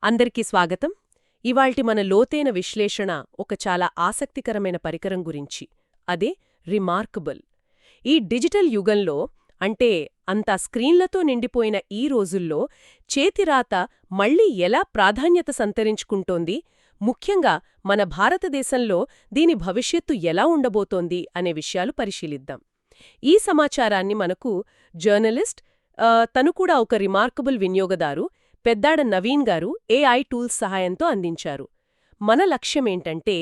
అందరికీ స్వాగతం. ఇవాల్టి మన లోతైన విశ్లేషణ ఒక చాలా ఆసక్తికరమైన పరికరం గురించి. అదే రిమార్కబుల్. ఈ డిజిటల్ యుగంలో, అంటే అంతా స్క్రీన్లతో నిండిపోయిన ఈ రోజుల్లో చేతిరాత మళ్లీ ఎలా ప్రాధాన్యత సంతరించుకుంటోంది, ముఖ్యంగా మన భారతదేశంలో దీని భవిష్యత్తు ఎలా ఉండబోతోంది అనే విషయాలు పరిశీలిద్దాం. ఈ సమాచారాన్ని మనకు జర్నలిస్ట్, తను కూడా ఒక రిమార్కబుల్ వినియోగదారు, పెద్దాడ నవీన్ గారు ఏఐ టూల్స్ సహాయంతో అందించారు. మన లక్ష్యమేంటంటే,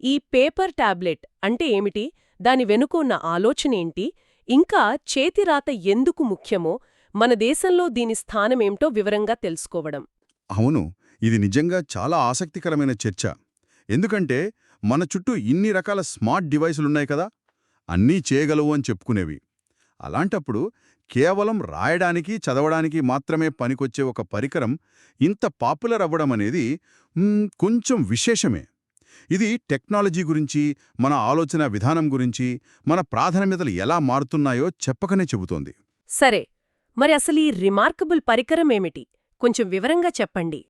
ఈ పేపర్ టాబ్లెట్ అంటే ఏమిటి, దాని వెనుక ఉన్న ఆలోచనేంటి, ఇంకా చేతిరాత ఎందుకు ముఖ్యమో, మన దేశంలో దీని స్థానమేంటో వివరంగా తెలుసుకోవడం. అవును, ఇది నిజంగా చాలా ఆసక్తికరమైన చర్చ. ఎందుకంటే మన చుట్టూ ఇన్ని రకాల స్మార్ట్ డివైసులున్నాయి కదా, అన్నీ చేయగలవు అని చెప్పుకునేవి. అలాంటప్పుడు కేవలం రాయడానికి, చదవడానికి మాత్రమే పనికొచ్చే ఒక పరికరం ఇంత పాపులర్ అవ్వడమనేది కొంచెం విశేషమే. ఇది టెక్నాలజీ గురించి, మన ఆలోచన విధానం గురించి, మన ప్రాధాన్యతలు ఎలా మారుతున్నాయో చెప్పకనే చెబుతోంది. సరే, మరి అసలు ఈ రిమార్కబుల్ పరికరం ఏమిటి? కొంచెం వివరంగా చెప్పండి.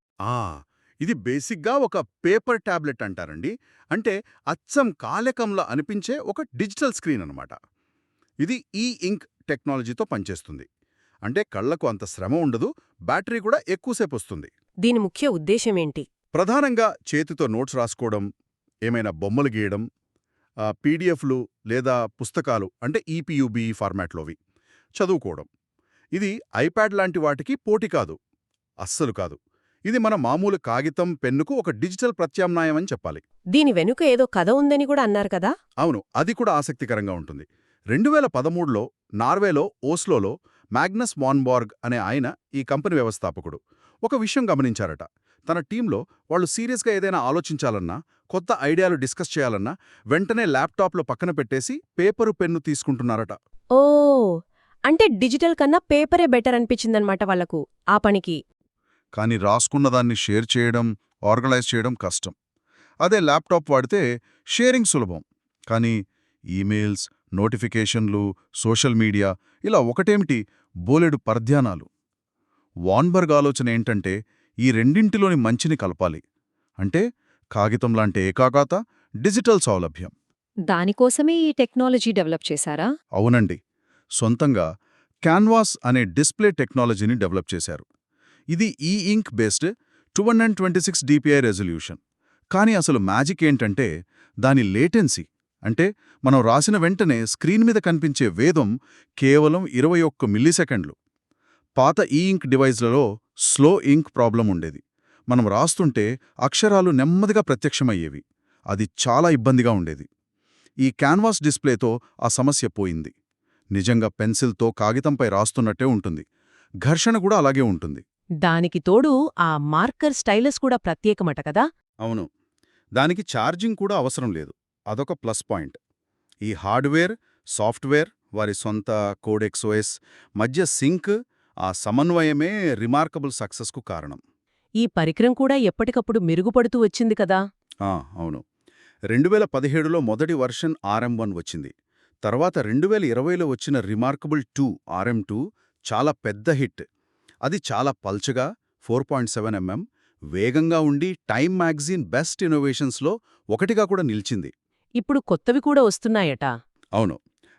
ఇది బేసిక్గా ఒక పేపర్ టాబ్లెట్ అంటారండి. అంటే అచ్చం కాలకంలా అనిపించే ఒక డిజిటల్ స్క్రీన్ అన్నమాట. ఇది ఇంక్ టెక్నాలజీతో పనిచేస్తుంది. అంటే కళ్లకు అంత శ్రమ ఉండదు, బ్యాటరీ కూడా ఎక్కువసేపు వస్తుంది. దీని ముఖ్య ఉద్దేశమేంటి? ప్రధానంగా చేతితో నోట్స్ రాసుకోవడం, ఏమైనా బొమ్మలు గీయడం, పీడిఎఫ్లు లేదా పుస్తకాలు అంటే ఈపీయూబీ ఫార్మాట్లోవి చదువుకోవడం. ఇది ఐప్యాడ్ లాంటి వాటికి పోటీ కాదు, అస్సలు కాదు. ఇది మన మామూలు కాగితం, పెన్నుకు ఒక డిజిటల్ ప్రత్యామ్నాయం అని చెప్పాలి. దీని వెనుక ఏదో కథ ఉందని కూడా అన్నారు కదా? అవును, అది కూడా ఆసక్తికరంగా ఉంటుంది. 2013లో నార్వేలో ఓస్లోలో మ్యాగ్నస్ వాన్బార్గ్ అనే ఆయన, ఈ కంపెనీ వ్యవస్థాపకుడు, ఒక విషయం గమనించారట. తన టీంలో వాళ్ళు సీరియస్గా ఏదైనా ఆలోచించాలన్నా, కొత్త ఐడియాలు డిస్కస్ చేయాలన్నా వెంటనే ల్యాప్టాప్లో పక్కన పెట్టేసి పేపరు, పెన్ను తీసుకుంటున్నారట. ఓ, అంటే డిజిటల్ కన్నా పేపరే బెటర్ అనిపించిందనమాట వాళ్లకు ఆ పనికి. కానీ రాసుకున్నదాన్ని షేర్ చేయడం, ఆర్గనైజ్ చేయడం కష్టం. అదే ల్యాప్టాప్ వాడితే షేరింగ్ సులభం. కానీ ఈమెయిల్స్, నోటిఫికేషన్లు, సోషల్ మీడియా, ఇలా ఒకటేమిటి బోలెడు పరధ్యానాలు. వాన్బర్గ్ ఆలోచన ఏంటంటే ఈ రెండింటిలోని మంచిని కలపాలి. అంటే కాగితంలాంటి ఏకాగ్రత, డిజిటల్ సౌలభ్యం. దానికోసమే ఈ టెక్నాలజీ డెవలప్ చేశారా? అవునండి, సొంతంగా క్యాన్వాస్ అనే డిస్ప్లే టెక్నాలజీని డెవలప్ చేశారు. ఇది ఇంక్ బేస్డ్ 226 dpi రెజల్యూషన్. కానీ అసలు మ్యాజిక్ ఏంటంటే దాని లేటెన్సీ. అంటే మనం రాసిన వెంటనే స్క్రీన్ మీద కనిపించే వేదం కేవలం 21 మిల్లీసెకండ్లు. పాత ఇంక్ డివైజ్లలో స్లో ఇంక్ ప్రాబ్లం ఉండేది. మనం రాస్తుంటే అక్షరాలు నెమ్మదిగా ప్రత్యక్షమయ్యేవి. అది చాలా ఇబ్బందిగా ఉండేది. ఈ క్యాన్వాస్ డిస్ప్లేతో ఆ సమస్య పోయింది. నిజంగా పెన్సిల్తో కాగితంపై రాస్తున్నట్టే ఉంటుంది. ఘర్షణ కూడా అలాగే ఉంటుంది. దానికి తోడు ఆ మార్కర్ స్టైలస్ కూడా ప్రత్యేకమట కదా? అవును, దానికి ఛార్జింగ్ కూడా అవసరం లేదు. అదొక ప్లస్ పాయింట్. ఈ హార్డ్వేర్, సాఫ్ట్వేర్, వారి సొంత కోడెక్స్ OS మధ్య సింక్, ఆ సమన్వయమే రిమార్కబుల్ సక్సెస్కు కారణం. ఈ పరికరం కూడా ఎప్పటికప్పుడు మెరుగుపడుతూ వచ్చింది కదా? అవును, 2017లో మొదటి వర్షన్ RM1 వచ్చింది. తర్వాత 2020లో వచ్చిన రిమార్కబుల్ 2 RM2 చాలా పెద్ద హిట్. అది చాలా పల్చగా 4.7 mm, వేగంగా ఉండి టైమ్ మ్యాగజైన్ బెస్ట్ ఇన్నోవేషన్స్లో ఒకటిగా కూడా నిలిచింది. ఇప్పుడు కొత్తవి కూడా వస్తున్నాయట. అవును,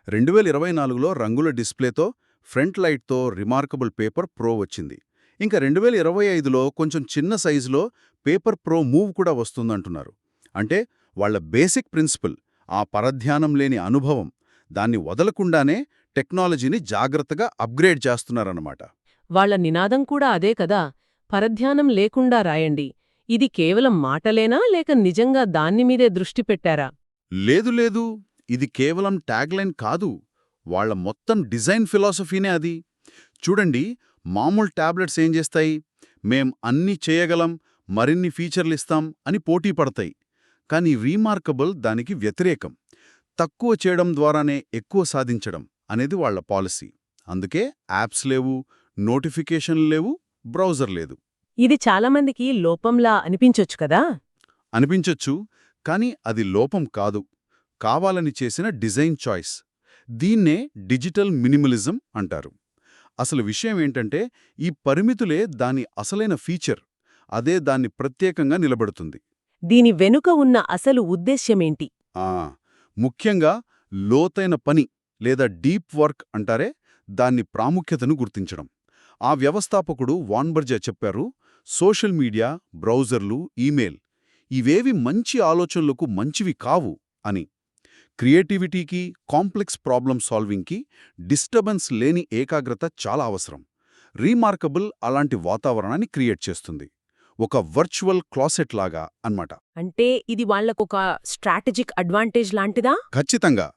2024లో రంగుల డిస్ప్లేతో, ఫ్రంట్ లైట్తో రిమార్కబుల్ పేపర్ ప్రో వచ్చింది. ఇంకా 2025లో కొంచెం చిన్న సైజులో పేపర్ ప్రో మూవ్ కూడా వస్తుందంటున్నారు. అంటే వాళ్ల బేసిక్ ప్రిన్సిపల్, ఆ పరధ్యానం లేని అనుభవం, దాన్ని వదలకుండానే టెక్నాలజీని జాగ్రత్తగా అప్గ్రేడ్ చేస్తున్నారన్నమాట. వాళ్ల నినాదం కూడా అదే కదా, పరధ్యానం లేకుండా రాయండి. ఇది కేవలం మాటలేనా, లేక నిజంగా దాన్నిమీదే దృష్టి పెట్టారా? లేదు, ఇది కేవలం ట్యాగ్లైన్ కాదు, వాళ్ల మొత్తం డిజైన్ ఫిలాసఫీనే అది. చూడండి, మామూలు టాబ్లెట్స్ ఏం చేస్తాయి, మేం అన్నీ చేయగలం, మరిన్ని ఫీచర్లిస్తాం అని పోటీ పడతాయి. కానీ రీమార్కబుల్ దానికి వ్యతిరేకం. తక్కువ చేయడం ద్వారానే ఎక్కువ సాధించడం అనేది వాళ్ల పాలసీ. అందుకే యాప్స్ లేవు, నోటిఫికేషన్లు లేవు, బ్రౌజర్ లేదు. ఇది చాలామందికి లోపంలా అనిపించొచ్చు కదా? అనిపించొచ్చు, కానీ అది లోపం కాదు, కావాలని చేసిన డిజైన్ చాయిస్. దీన్నే డిజిటల్ మినిమలిజం అంటారు. అసలు విషయం ఏంటంటే ఈ పరిమితులే దాని అసలైన ఫీచర్. అదే దాన్ని ప్రత్యేకంగా నిలబెడుతుంది. దీని వెనుక ఉన్న అసలు ఉద్దేశ్యమేంటి? ఆ ముఖ్యంగా లోతైన పని లేదా డీప్ వర్క్ అంటారే, దాన్ని ప్రాముఖ్యతను గుర్తించడం. ఆ వ్యవస్థాపకుడు వాన్బర్జే చెప్పారు, సోషల్ మీడియా, బ్రౌజర్లు, ఈమెయిల్ ఇవేవి మంచి ఆలోచనలకు మంచివి కావు అని. క్రియేటివిటీకి, కాంప్లెక్స్ ప్రాబ్లమ్ సాల్వింగ్కి డిస్టర్బెన్స్ లేని ఏకాగ్రత చాలా అవసరం. రీమార్కబుల్ అలాంటి వాతావరణాన్ని క్రియేట్ చేస్తుంది. ఒక వర్చువల్ క్లాసెట్ లాగా అన్నమాట. అంటే ఇది వాళ్లకొక స్ట్రాటజిక్ అడ్వాంటేజ్ లాంటిదా? ఖచ్చితంగా.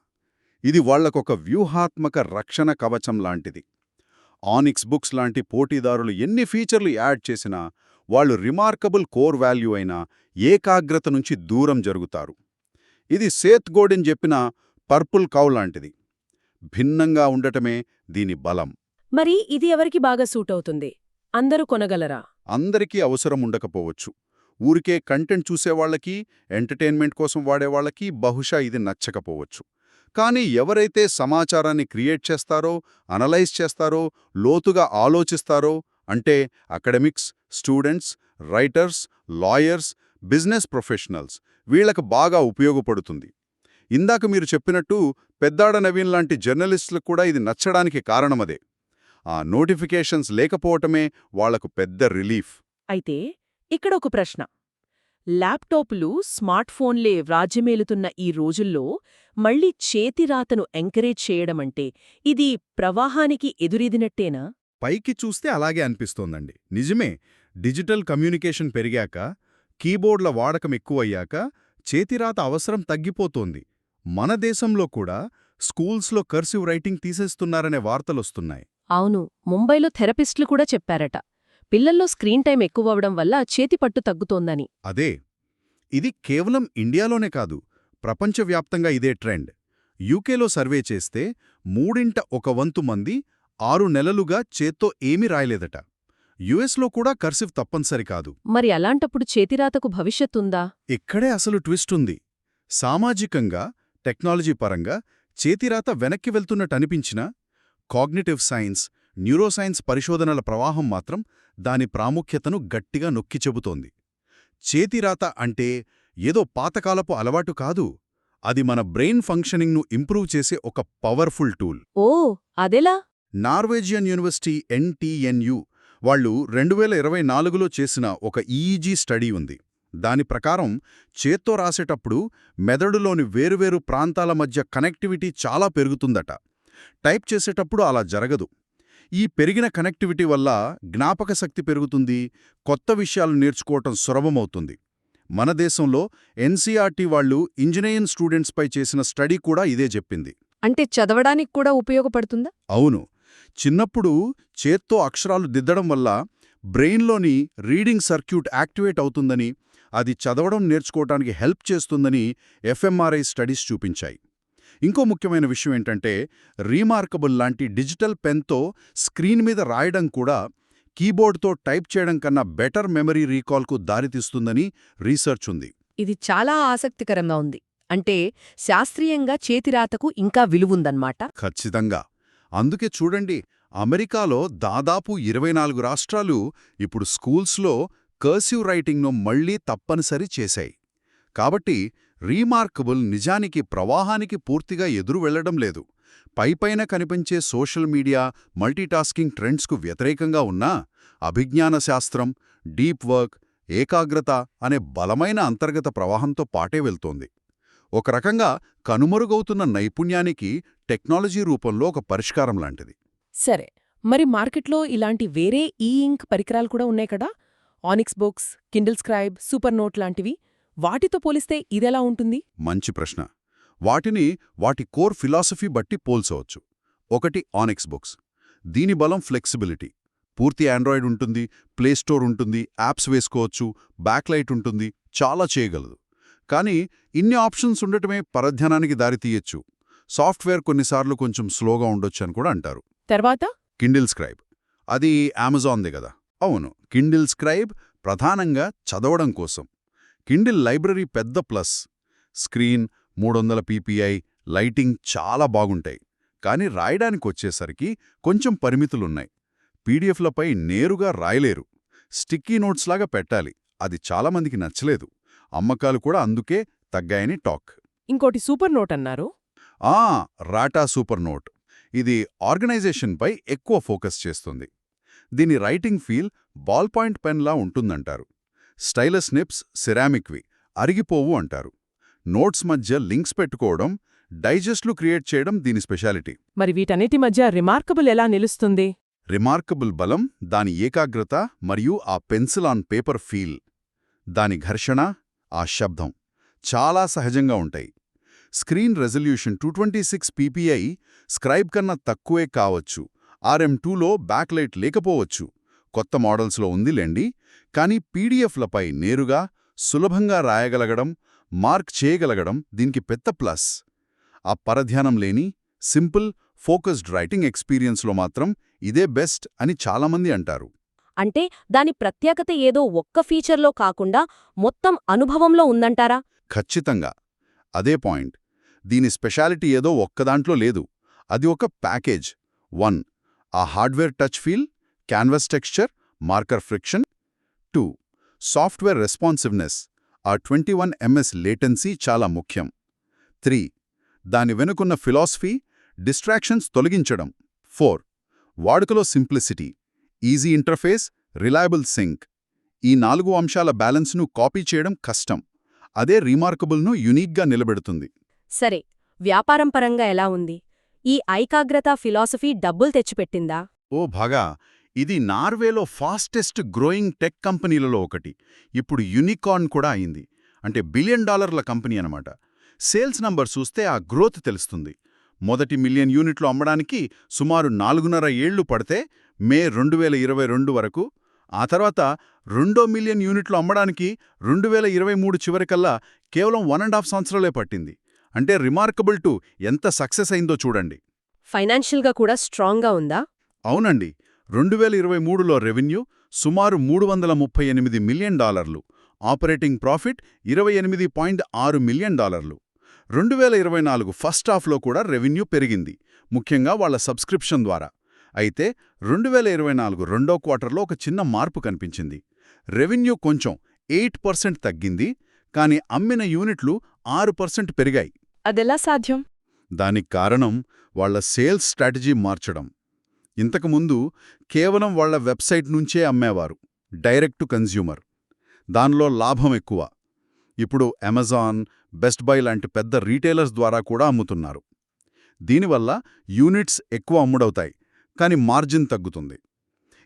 ఇది వాళ్లకొక వ్యూహాత్మక రక్షణ కవచం లాంటిది. ఆనిక్స్ బుక్స్ లాంటి పోటీదారులు ఎన్ని ఫీచర్లు యాడ్ చేసినా వాళ్ళు రిమార్కబుల్ కోర్ వాల్యూ అయిన ఏకాగ్రత నుంచి దూరం జరుగుతారు. ఇది సేత్ గోడెన్ చెప్పిన పర్పుల్ కౌ లాంటిది. భిన్నంగా ఉండటమే దీని బలం. మరి ఇది ఎవరికి బాగా సూట్ అవుతుంది? అందరూ కొనగలరా? అందరికీ అవసరం ఉండకపోవచ్చు. ఊరికే కంటెంట్ చూసేవాళ్లకి, ఎంటర్టైన్మెంట్ కోసం వాడేవాళ్లకి బహుశా ఇది నచ్చకపోవచ్చు. కానీ ఎవరైతే సమాచారాన్ని క్రియేట్ చేస్తారో, అనలైజ్ చేస్తారో, లోతుగా ఆలోచిస్తారో, అంటే academics, students, writers, lawyers, business professionals, వీళ్లకు బాగా ఉపయోగపడుతుంది. ఇందాక మీరు చెప్పినట్టు పెద్దాడ నవీన్ లాంటి జర్నలిస్టులకు కూడా ఇది నచ్చడానికి కారణమదే. ఆ నోటిఫికేషన్స్ లేకపోవటమే వాళ్లకు పెద్ద రిలీఫ్. అయితే ఇక్కడ ఒక ప్రశ్న. ల్యాప్టాప్లు, స్మార్ట్ఫోన్లే రాజ్యమేలుతున్న ఈ రోజుల్లో మళ్లీ చేతిరాతను ఎంకరేజ్ చేయడమంటే ఇది ప్రవాహానికి ఎదురీదినట్టేనా? పైకి చూస్తే అలాగే అనిపిస్తోందండి. నిజమే, డిజిటల్ కమ్యూనికేషన్ పెరిగాక, కీబోర్డ్ల వాడకం ఎక్కువయ్యాక చేతిరాత అవసరం తగ్గిపోతోంది. మన దేశంలో కూడా స్కూల్స్లో కర్సివ్ రైటింగ్ తీసేస్తున్నారనే వార్తలొస్తున్నాయి. అవును, ముంబైలో థెరపిస్టులు కూడా చెప్పారట, పిల్లల్లో స్క్రీన్ టైం ఎక్కువవడం వల్ల చేతిపట్టు తగ్గుతోందని. అదే, ఇది కేవలం ఇండియాలోనే కాదు, ప్రపంచవ్యాప్తంగా ఇదే ట్రెండ్. యూకేలో సర్వే చేస్తే 1/3 మంది 6 నెలలుగా చేత్తో ఏమీ రాయలేదట. యుఎస్లో కూడా కర్సివ్ తప్పనిసరి కాదు. మరి అలాంటప్పుడు చేతిరాతకు భవిష్యత్తుందా? ఇక్కడే అసలు ట్విస్ట్ ఉంది. సామాజికంగా, టెక్నాలజీ పరంగా చేతిరాత వెనక్కి వెళ్తున్నట్టనిపించినా, కాగ్నిటివ్ సైన్స్, న్యూరోసైన్స్ పరిశోధనల ప్రవాహం మాత్రం దాని ప్రాముఖ్యతను గట్టిగా నొక్కి చెబుతోంది. చేతిరాత అంటే ఏదో పాతకాలపు అలవాటు కాదు, అది మన బ్రెయిన్ ఫంక్షనింగ్ను ఇంప్రూవ్ చేసే ఒక పవర్ఫుల్ టూల్. ఓ, అదెలా? నార్వేజియన్ యూనివర్సిటీ NTNU వాళ్ళు 2024లో చేసిన ఒక EEG స్టడీ ఉంది. దాని ప్రకారం చేత్తో రాసేటప్పుడు మెదడులోని వేరువేరు ప్రాంతాల మధ్య కనెక్టివిటీ చాలా పెరుగుతుందట. టైప్ చేసేటప్పుడు అలా జరగదు. ఈ పెరిగిన కనెక్టివిటీ వల్ల జ్ఞాపకశక్తి పెరుగుతుంది, కొత్త విషయాలు నేర్చుకోవటం సులభమవుతుంది. మన దేశంలో NCERT వాళ్ళు ఇంజనీరింగ్ స్టూడెంట్స్పై చేసిన స్టడీ కూడా ఇదే చెప్పింది. అంటే చదవడానికి కూడా ఉపయోగపడుతుందా? అవును, చిన్నప్పుడు చేత్తో అక్షరాలు దిద్దడం వల్ల బ్రెయిన్లోని రీడింగ్ సర్క్యూట్ యాక్టివేట్ అవుతుందని, అది చదవడం నేర్చుకోవటానికి హెల్ప్ చేస్తుందని fMRI స్టడీస్ చూపించాయి. ఇంకో ముఖ్యమైన విషయం ఏంటంటే, రీమార్కబుల్ లాంటి డిజిటల్ పెన్తో స్క్రీన్ మీద రాయడం కూడా కీబోర్డ్తో టైప్ చేయడం కన్నా బెటర్ మెమరీ రీకాల్కు దారితీస్తుందని రీసెర్చ్ ఉంది. ఇది చాలా ఆసక్తికరంగా ఉంది. అంటే శాస్త్రీయంగా చేతిరాతకు ఇంకా విలువుందన్నమాట. ఖచ్చితంగా. అందుకే చూడండి, అమెరికాలో దాదాపు 24 రాష్ట్రాలు ఇప్పుడు స్కూల్స్లో కర్సివ్ రైటింగ్ను మళ్లీ తప్పనిసరి చేశాయి. కాబట్టి రీమార్కబుల్ నిజానికి ప్రవాహానికి పూర్తిగా ఎదురు వెళ్లడం లేదు. పైపైన కనిపించే సోషల్ మీడియా, మల్టీటాస్కింగ్ ట్రెండ్స్కు వ్యతిరేకంగా ఉన్నా అభిజ్ఞాన శాస్త్రం, డీప్ వర్క్, ఏకాగ్రత అనే బలమైన అంతర్గత ప్రవాహంతో పాటే వెళ్తోంది. ఒక రకంగా కనుమరుగవుతున్న నైపుణ్యానికి టెక్నాలజీ రూపంలో ఒక పరిష్కారం లాంటిది. సరే, మరి మార్కెట్లో ఇలాంటి వేరే ఇంక్ పరికరాలు కూడా ఉన్నాయి కదా? Onyx books, Kindle scribe, super note లాంటివి. వాటితో పోలిస్తే ఇదెలా ఉంటుంది? మంచి ప్రశ్న. వాటిని వాటి కోర్ ఫిలాసఫీ బట్టి పోల్చవచ్చు. ఒకటి ఆనిక్స్ బుక్స్. దీని బలం ఫ్లెక్సిబిలిటీ. పూర్తి ఆండ్రాయిడ్ ఉంటుంది, ప్లేస్టోర్ ఉంటుంది, యాప్స్ వేసుకోవచ్చు, బ్యాక్లైట్ ఉంటుంది, చాలా చేయగలదు. కానీ ఇన్ని ఆప్షన్స్ ఉండటమే పరధ్యానానికి దారితీయచ్చు. సాఫ్ట్వేర్ కొన్నిసార్లు కొంచెం స్లోగా ఉండొచ్చు అని కూడా అంటారు. తర్వాత కిండిల్ స్క్రైబ్. అది అమెజాన్దే కదా? అవును, కిండిల్ స్క్రైబ్ ప్రధానంగా చదవడం కోసం. కిండిల్ లైబ్రరీ పెద్ద ప్లస్. స్క్రీన్, 300 ppi, లైటింగ్ చాలా బాగుంటాయి. కానీ రాయడానికొచ్చేసరికి కొంచెం పరిమితులున్నాయి. పీడిఎఫ్లపై నేరుగా రాయలేరు. స్టిక్కీ నోట్స్ లాగా పెట్టాలి. అది చాలామందికి నచ్చలేదు. అమ్మకాలు కూడా అందుకే తగ్గాయని టాక్. ఇంకోటి సూపర్ నోట్ అన్నారు. ఆ రాటా సూపర్ నోట్. ఇది ఆర్గనైజేషన్పై ఎక్కువ ఫోకస్ చేస్తుంది. దీని రైటింగ్ ఫీల్ బాల్ పాయింట్ పెన్లా ఉంటుందంటారు. స్టైలస్ నిప్స్ సిరామిక్వి, అరిగిపోవు అంటారు. నోట్స్ మధ్య లింక్స్ పెట్టుకోవడం, డైజెస్ట్లు క్రియేట్ చేయడం దీని స్పెషాలిటీ. మరి వీటన్నిటి మధ్య రిమార్కబుల్ ఎలా నిలుస్తుంది? రిమార్కబుల్ బలం దాని ఏకాగ్రత మరియు ఆ పెన్సిల్ ఆన్ పేపర్ ఫీల్. దాని ఘర్షణ, ఆ శబ్దం చాలా సహజంగా ఉంటాయి. స్క్రీన్ రెజల్యూషన్ 226 ppi స్క్రైబ్ కన్నా తక్కువే కావచ్చు. RM2లో బ్యాక్లైట్ లేకపోవచ్చు. కొత్త మోడల్స్లో ఉందిలేండి. కానీ పీడిఎఫ్లపై నేరుగా, సులభంగా రాయగలగడం, మార్క్ చేయగలగడం దీనికి పెద్ద ప్లస్. ఆ పరధ్యానం లేని, సింపుల్, ఫోకస్డ్ రైటింగ్ ఎక్స్పీరియన్స్లో మాత్రం ఇదే బెస్ట్ అని చాలామంది అంటారు. అంటే దాని ప్రత్యేకత ఏదో ఒక్క ఫీచర్లో కాకుండా మొత్తం అనుభవంలో ఉందంటారా? ఖచ్చితంగా. అదే పాయింట్. దీని స్పెషాలిటీ ఏదో ఒక్కదాంట్లో లేదు. అది ఒక ప్యాకేజ్. 1. ఆ hardware touch feel, canvas texture, marker friction. 2. Software responsiveness, ఆ 21 ms లేటెన్సీ చాలా ముఖ్యం. 3. దాని వెనుకున్న ఫిలాసఫీ, డిస్ట్రాక్షన్స్ తొలగించడం. 4. వాడుకలో simplicity, easy interface, reliable sync. ఈ 4 అంశాల బ్యాలెన్స్ను కాపీ చేయడం కష్టం. అదే రీమార్కబుల్ను యునీక్గా నిలబెడుతుంది. సరే, వ్యాపారం పరంగా ఎలా ఉంది? ఈ ఐకాగ్రత ఫిలాసఫీ డబ్బులు తెచ్చిపెట్టిందా? ఓ భాగా, ఇది నార్వేలో ఫాస్టెస్ట్ గ్రోయింగ్ టెక్ కంపెనీలలో ఒకటి. ఇప్పుడు యూనికార్న్ కూడా అయింది. అంటే $1 బిలియన్ కంపెనీ అనమాట. సేల్స్ నంబర్ చూస్తే ఆ గ్రోత్ తెలుస్తుంది. మొదటి 1 మిలియన్ యూనిట్లు అమ్మడానికి సుమారు 4.5 ఏళ్లు పడితే మే 2022 వరకు, ఆ తర్వాత 2 మిలియన్ యూనిట్లు అమ్మడానికి 2023 చివరికల్లా కేవలం 1.5 సంవత్సరాలే పట్టింది. అంటే రిమార్కబుల్ టు ఎంత సక్సెస్ అయిందో చూడండి. ఫైనాన్షియల్గా కూడా స్ట్రాంగ్గా ఉందా? అవునండి. 2023లో రెవెన్యూ సుమారు $338 million, operating profit $28.6 million. 2024 first హాఫ్లో కూడా రెవెన్యూ పెరిగింది, ముఖ్యంగా వాళ్ల సబ్స్క్రిప్షన్ ద్వారా. అయితే 2024 రెండో క్వార్టర్లో ఒక చిన్న మార్పు కనిపించింది. రెవెన్యూ కొంచెం 8% తగ్గింది, కానీ అమ్మిన యూనిట్లు 6% పెరిగాయి. అదెలా సాధ్యం? దానికి కారణం వాళ్ల సేల్స్ స్ట్రాటజీ మార్చడం. ఇంతకుముందు కేవలం వాళ్ల వెబ్సైట్ నుంచే అమ్మేవారు, డైరెక్ట్ టు కన్జ్యూమర్. దానిలో లాభం ఎక్కువ. ఇప్పుడు అమెజాన్, బెస్ట్ బై లాంటి పెద్ద రీటైలర్స్ ద్వారా కూడా అమ్ముతున్నారు. దీనివల్ల యూనిట్స్ ఎక్కువ అమ్ముడవుతాయి, కానీ మార్జిన్ తగ్గుతుంది.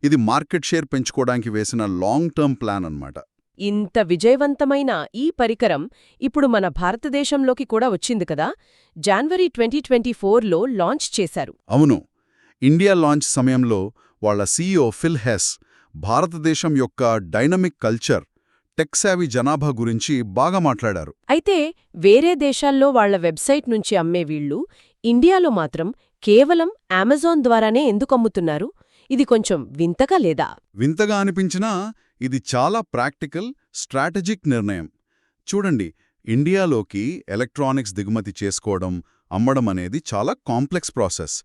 ఇది మార్కెట్ షేర్ పెంచుకోవడానికి వేసిన లాంగ్ టర్మ్ ప్లాన్ అన్నమాట. ఇంత విజయవంతమైన ఈ పరికరం ఇప్పుడు మన భారతదేశంలోకి కూడా వచ్చింది కదా. జనవరి 2024లో లాంచ్ చేశారు. అవును. ఇండియా లాంచ్ సమయంలో వాళ్ల CEO ఫిల్ హెస్ భారతదేశం యొక్క డైనమిక్ కల్చర్, టెక్సావి జనాభా గురించి బాగా మాట్లాడారు. అయితే వేరే దేశాల్లో వాళ్ల వెబ్సైట్ నుంచి అమ్మే వీళ్లు ఇండియాలో మాత్రం కేవలం అమెజాన్ ద్వారానే ఎందుకు అమ్ముతున్నారు? ఇది కొంచెం వింతగా లేదా? వింతగా అనిపించినా ఇది చాలా ప్రాక్టికల్, స్ట్రాటజిక్ నిర్ణయం. చూడండి, ఇండియాలోకి ఎలక్ట్రానిక్స్ దిగుమతి చేసుకోవడం, అమ్మడం అనేది చాలా కాంప్లెక్స్ ప్రాసెస్.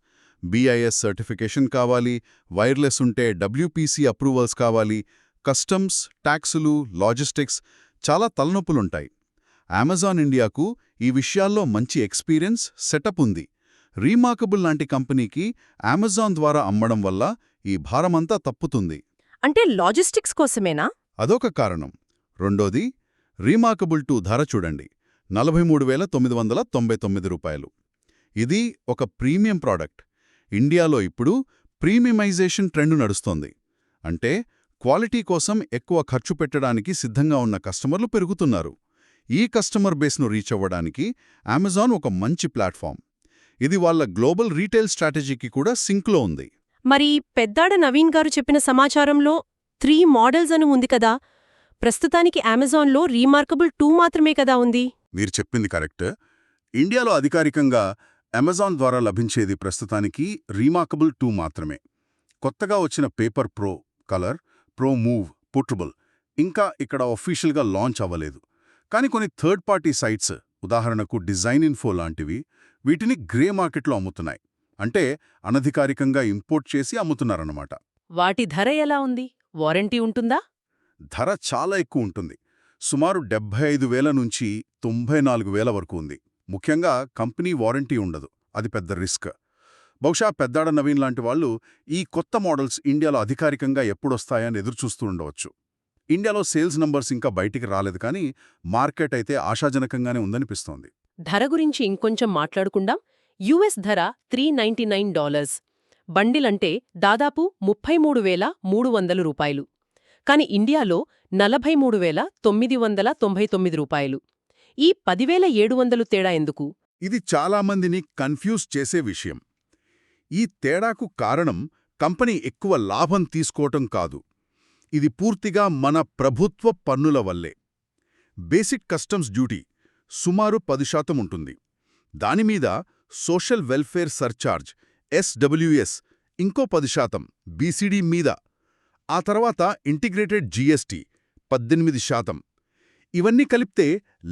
BIS సర్టిఫికేషన్ కావాలి, వైర్లెస్ ఉంటే WPC అప్రూవల్స్ కావాలి, కస్టమ్స్, ట్యాక్సులు, లాజిస్టిక్స్, చాలా తలనొప్పులుంటాయి. అమెజాన్ ఇండియాకు ఈ విషయాల్లో మంచి ఎక్స్పీరియన్స్, సెటప్ ఉంది. రీమార్కబుల్ లాంటి కంపెనీకి అమెజాన్ ద్వారా అమ్మడం వల్ల ఈ భారమంతా తప్పుతుంది. అంటే లాజిస్టిక్స్ కోసమేనా? అదొక కారణం. రెండోది, రీమార్కబుల్ 2 ధర చూడండి, $43,999. ఇది ఒక ప్రీమియం ప్రాడక్ట్. ఇండియాలో ఇప్పుడు ప్రీమియమైజేషన్ ట్రెండ్ నడుస్తోంది. అంటే క్వాలిటీ కోసం ఎక్కువ ఖర్చు పెట్టడానికి సిద్ధంగా ఉన్న కస్టమర్లు పెరుగుతున్నారు. ఈ కస్టమర్ బేస్ను రీచ్ అవ్వడానికి అమెజాన్ ఒక మంచి ప్లాట్ఫామ్. ఇది వాళ్ళ గ్లోబల్ రీటైల్ స్ట్రాటజీకి కూడా సింక్లో ఉంది. మరి పెద్దాడ నవీన్ గారు చెప్పిన సమాచారంలో 3 మోడల్స్ అని ఉంది కదా. ప్రస్తుతానికి అమెజాన్లో రీమార్కబుల్ 2 మాత్రమే కదా ఉంది. మీరు చెప్పింది కరెక్ట్. ఇండియాలో అధికారికంగా అమెజాన్ ద్వారా లభించేది ప్రస్తుతానికి రీమార్కబుల్ 2 మాత్రమే. కొత్తగా వచ్చిన paper pro, colour, pro move, portable ఇంకా ఇక్కడ ఒఫీషియల్గా లాంచ్ అవ్వలేదు. కానీ కొన్ని థర్డ్ పార్టీ సైట్స్, ఉదాహరణకు డిజైన్ ఇన్ఫో లాంటివి, వీటిని గ్రే మార్కెట్లో అమ్ముతున్నాయి. అంటే అనధికారికంగా ఇంపోర్ట్ చేసి అమ్ముతున్నారన్నమాట. వాటి ధర ఎలా ఉంది? వారంటీ ఉంటుందా? ధర చాలా ఎక్కువ ఉంటుంది. సుమారు 75,000 నుంచి 94,000 వరకు ఉంది. ముఖ్యంగా కంపెనీ వారంటీ ఉండదు. అది పెద్ద రిస్క్. బహుశా పెద్దాడ నవీన్ లాంటి వాళ్ళు ఈ కొత్త మోడల్స్ ఇండియాలో అధికారికంగా ఎప్పుడొస్తాయని ఎదురుచూస్తూ ఉండవచ్చు. ఇండియాలో సేల్స్ నంబర్స్ ఇంకా బయటికి రాలేదు, కానీ మార్కెట్ అయితే ఆశాజనకంగానే ఉందనిపిస్తోంది. ధర గురించి ఇంకొంచెం మాట్లాడుకుందాం. యుఎస్ ధర $399. బండిలంటే దాదాపు 33,300 రూపాయలు. కాని ఇండియాలో 43,999 రూపాయలు. ఈ 10,700 తేడా ఎందుకు? ఇది చాలామందిని కన్ఫ్యూజ్ చేసే విషయం. ఈ తేడాకు కారణం కంపెనీ ఎక్కువ లాభం తీసుకోవటం కాదు. ఇది పూర్తిగా మన ప్రభుత్వ పన్నుల వల్లే. బేసిక్ కస్టమ్స్ డ్యూటీ సుమారు 10% ఉంటుంది. దానిమీద సోషల్ వెల్ఫేర్ సర్చార్జ్ SWS ఇంకో 10% BCD మీద. ఆ తర్వాత ఇంటిగ్రేటెడ్ GST 18%. ఇవన్నీ కలిపితే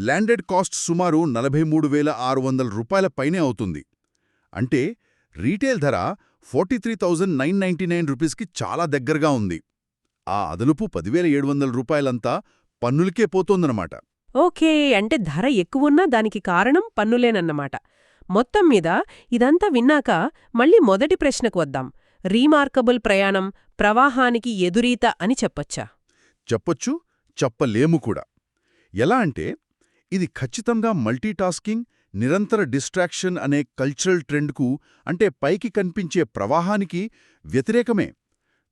ల్యాండెడ్ కాస్ట్ సుమారు 43,600 రూపాయల పైనే అవుతుంది. అంటే రీటైల్ ధర 43,999 రూపీస్కి చాలా దగ్గరగా ఉంది. ఆ అదలుపు 10,700 రూపాయలంతా పన్నులకే పోతోందన్నమాట. ఓకే, అంటే ధర ఎక్కువున్నా దానికి కారణం పన్నులేనన్నమాట. మొత్తం మీద ఇదంతా విన్నాక మళ్ళీ మొదటి ప్రశ్నకు వద్దాం. రీమార్కబుల్ ప్రయాణం ప్రవాహానికి ఎదురీత అని చెప్పొచ్చా? చెప్పొచ్చు, చెప్పలేము కూడా. ఎలా అంటే ఇది ఖచ్చితంగా మల్టీటాస్కింగ్, నిరంతర డిస్ట్రాక్షన్ అనే కల్చరల్ ట్రెండ్కు, అంటే పైకి కనిపించే ప్రవాహానికి వ్యతిరేకమే.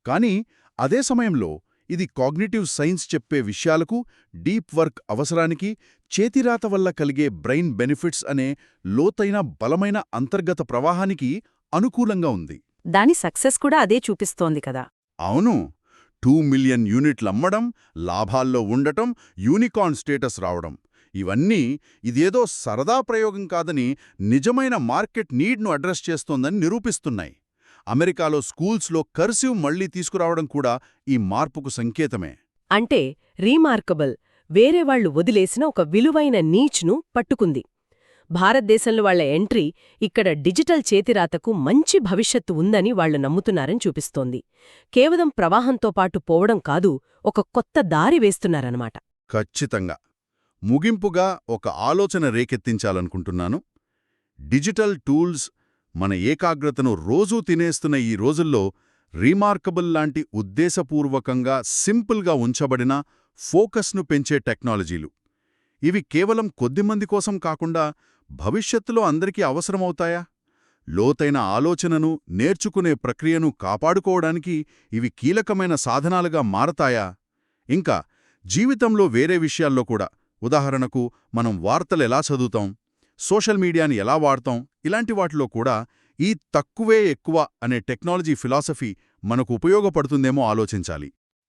కానీ అదే సమయంలో ఇది కాగ్నిటివ్ సైన్స్ చెప్పే విషయాలకు, డీప్ వర్క్ అవసరానికి, చేతిరాత వల్ల కలిగే బ్రెయిన్ బెనిఫిట్స్ అనే లోతైన బలమైన అంతర్గత ప్రవాహానికి అనుకూలంగా ఉంది. దాని సక్సెస్ కూడా అదే చూపిస్తోంది కదా. అవును, 2 మిలియన్ యూనిట్లు అమ్మడం, లాభాల్లో ఉండటం, యూనికార్న్ స్టేటస్ రావడం, ఇవన్నీ ఇదేదో సరదా ప్రయోగం కాదని, నిజమైన మార్కెట్ నీడ్ను అడ్రస్ చేస్తోందని నిరూపిస్తున్నాయి. అమెరికాలో స్కూల్స్లో కర్సివ్ మళ్లీ తీసుకురావడం కూడా ఈ మార్పుకు సంకేతమే. అంటే రీమార్కబుల్ వేరేవాళ్లు వదిలేసిన ఒక విలువైన నీచ్ను పట్టుకుంది. భారతదేశంలో వాళ్ల ఎంట్రీ ఇక్కడ డిజిటల్ చేతిరాతకు మంచి భవిష్యత్తు ఉందని వాళ్లు నమ్ముతున్నారని చూపిస్తోంది. కేవలం ప్రవాహంతో పాటు పోవడం కాదు, ఒక కొత్త దారి వేస్తున్నారన్నమాట. ఖచ్చితంగా. ముగింపుగా ఒక ఆలోచన రేకెత్తించాలనుకుంటున్నాను. డిజిటల్ టూల్స్ మన ఏకాగ్రతను రోజూ తినేస్తున్న ఈ రోజుల్లో రీమార్కబుల్ లాంటి ఉద్దేశపూర్వకంగా సింపుల్గా ఉంచబడిన ఫోకస్ను పెంచే టెక్నాలజీలు. ఇవి కేవలం కొద్దిమంది కోసం కాకుండా భవిష్యత్తులో అందరికీ అవసరమవుతాయా? లోతైన ఆలోచనను, నేర్చుకునే ప్రక్రియను కాపాడుకోవడానికి ఇవి కీలకమైన సాధనాలుగా మారతాయా? ఇంకా జీవితంలో వేరే విషయాల్లో కూడా, ఉదాహరణకు మనం వార్తలు ఎలా చదువుతాం, సోషల్ మీడియాని ఎలా వాడతాం, ఇలాంటి వాటిలో కూడా ఈ తక్కువే ఎక్కువ అనే టెక్నాలజీ ఫిలాసఫీ మనకు ఉపయోగపడుతుందేమో ఆలోచించాలి.